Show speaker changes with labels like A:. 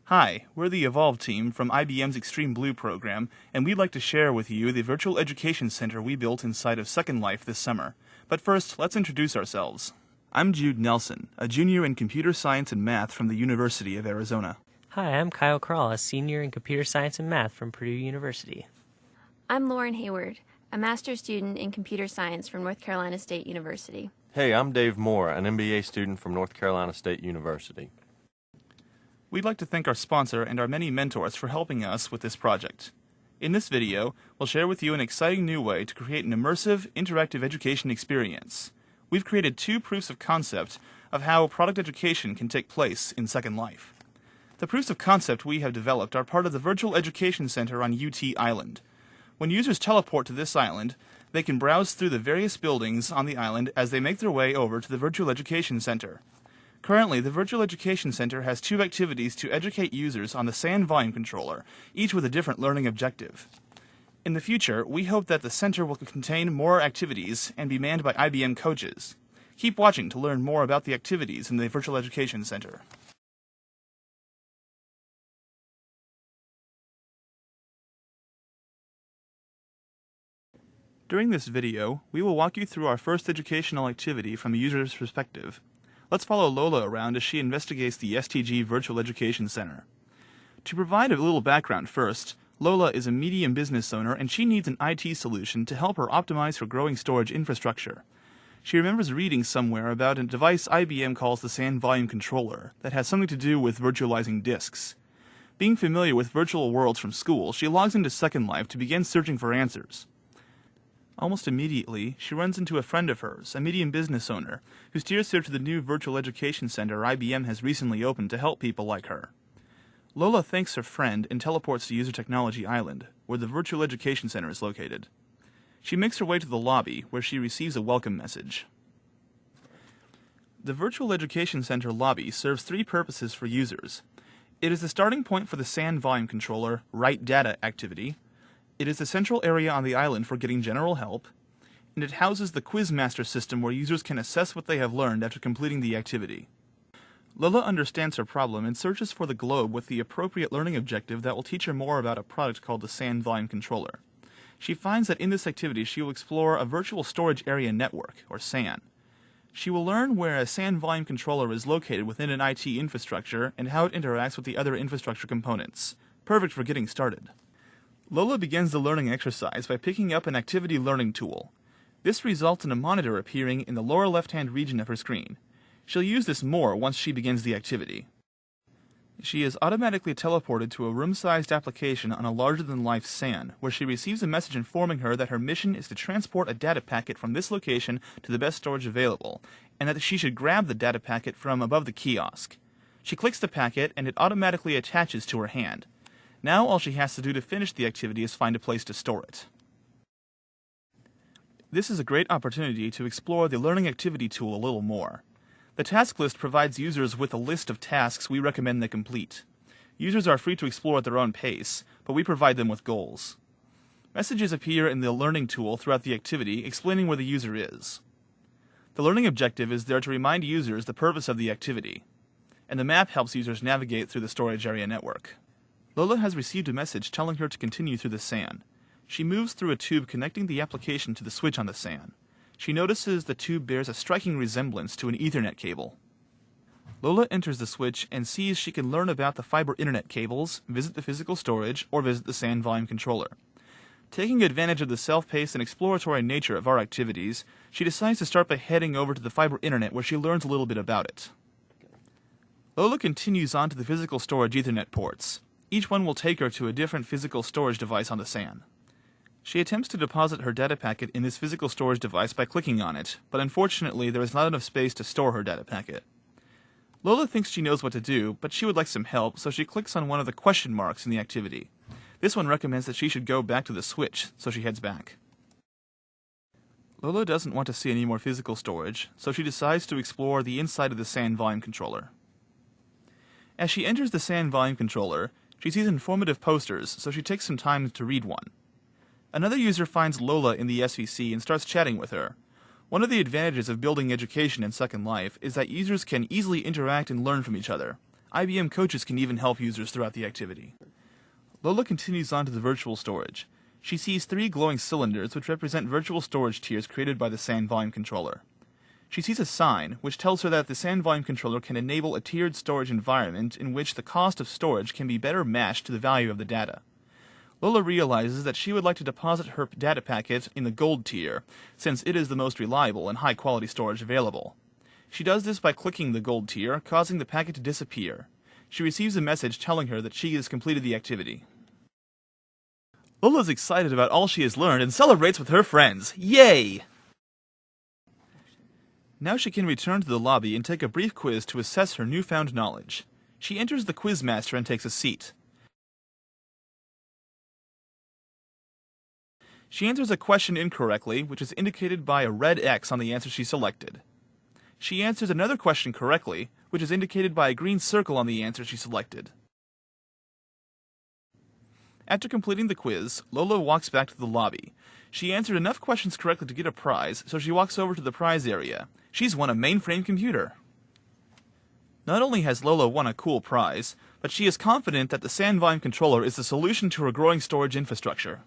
A: Hi, we're the Evolve team from IBM's Extreme Blue program, and we'd like to share with you the virtual education center we built inside of Second Life this summer. But first, let's introduce ourselves. I'm Jude Nelson, a junior in computer science and math from the University of Arizona.
B: Hi, I'm Kyle Krall, a senior in computer science and math from Purdue University.
C: I'm Lauren Hayward, a master's student in computer science from North Carolina State University.
D: Hey, I'm Dave Moore, an MBA student from North Carolina State University.
A: We'd like to thank our sponsor and our many mentors for helping us with this project. In this video, we'll share with you an exciting new way to create an immersive, interactive education experience. We've created 2 proofs of concept of how product education can take place in Second Life. The proofs of concept we have developed are part of the Virtual Education Center on UT Island. When users teleport to this island, they can browse through the various buildings on the island as they make their way over to the Virtual Education Center. Currently, the Virtual Education Center has 2 activities to educate users on the SAN volume controller, each with a different learning objective. In the future, we hope that the center will contain more activities and be manned by IBM coaches. Keep watching to learn more about the activities in the Virtual Education Center. During this video, we will walk you through our first educational activity from a user's perspective. Let's follow Lola around as she investigates the STG Virtual Education Center. To provide a little background first, Lola is a medium business owner and she needs an IT solution to help her optimize her growing storage infrastructure. She remembers reading somewhere about a device IBM calls the SAN volume controller that has something to do with virtualizing disks. Being familiar with virtual worlds from school, she logs into Second Life to begin searching for answers. Almost immediately, she runs into a friend of hers, a medium business owner, who steers her to the new Virtual Education Center IBM has recently opened to help people like her. Lola thanks her friend and teleports to User Technology Island, where the Virtual Education Center is located. She makes her way to the lobby, where she receives a welcome message. The Virtual Education Center lobby serves 3 purposes for users. It is the starting point for the SAN volume controller Write Data activity. It is the central area on the island for getting general help, and it houses the Quizmaster system where users can assess what they have learned after completing the activity. Lola understands her problem and searches for the globe with the appropriate learning objective that will teach her more about a product called the SAN volume controller. She finds that in this activity she will explore a virtual storage area network, or SAN. She will learn where a SAN volume controller is located within an IT infrastructure and how it interacts with the other infrastructure components. Perfect for getting started. Lola begins the learning exercise by picking up an activity learning tool. This results in a monitor appearing in the lower left-hand region of her screen. She'll use this more once she begins the activity. She is automatically teleported to a room-sized application on a larger-than-life SAN, where she receives a message informing her that her mission is to transport a data packet from this location to the best storage available, and that she should grab the data packet from above the kiosk. She clicks the packet, and it automatically attaches to her hand. Now all she has to do to finish the activity is find a place to store it. This is a great opportunity to explore the Learning Activity tool a little more. The task list provides users with a list of tasks we recommend they complete. Users are free to explore at their own pace, but we provide them with goals. Messages appear in the Learning tool throughout the activity explaining where the user is. The learning objective is there to remind users the purpose of the activity, and the map helps users navigate through the storage area network. Lola has received a message telling her to continue through the SAN. She moves through a tube connecting the application to the switch on the SAN. She notices the tube bears a striking resemblance to an Ethernet cable. Lola enters the switch and sees she can learn about the fiber internet cables, visit the physical storage, or visit the SAN volume controller. Taking advantage of the self-paced and exploratory nature of our activities, she decides to start by heading over to the fiber internet where she learns a little bit about it. Lola continues on to the physical storage Ethernet ports. Each one will take her to a different physical storage device on the SAN. She attempts to deposit her data packet in this physical storage device by clicking on it, but unfortunately there is not enough space to store her data packet. Lola thinks she knows what to do, but she would like some help, so she clicks on one of the question marks in the activity. This one recommends that she should go back to the switch, so she heads back. Lola doesn't want to see any more physical storage, so she decides to explore the inside of the SAN volume controller. As she enters the SAN volume controller, she sees informative posters, so she takes some time to read one. Another user finds Lola in the SVC and starts chatting with her. One of the advantages of building education in Second Life is that users can easily interact and learn from each other. IBM coaches can even help users throughout the activity. Lola continues on to the virtual storage. She sees 3 glowing cylinders which represent virtual storage tiers created by the SAN volume controller. She sees a sign which tells her that the SAN volume controller can enable a tiered storage environment in which the cost of storage can be better matched to the value of the data. Lola realizes that she would like to deposit her data packet in the gold tier, since it is the most reliable and high-quality storage available. She does this by clicking the gold tier, causing the packet to disappear. She receives a message telling her that she has completed the activity. Lola is excited about all she has learned and celebrates with her friends. Yay! Now she can return to the lobby and take a brief quiz to assess her newfound knowledge. She enters the quizmaster and takes a seat. She answers a question incorrectly, which is indicated by a red X on the answer she selected. She answers another question correctly, which is indicated by a green circle on the answer she selected. After completing the quiz, Lola walks back to the lobby. She answered enough questions correctly to get a prize, so she walks over to the prize area. She's won a mainframe computer. Not only has Lola won a cool prize, but she is confident that the SAN volume controller is the solution to her growing storage infrastructure.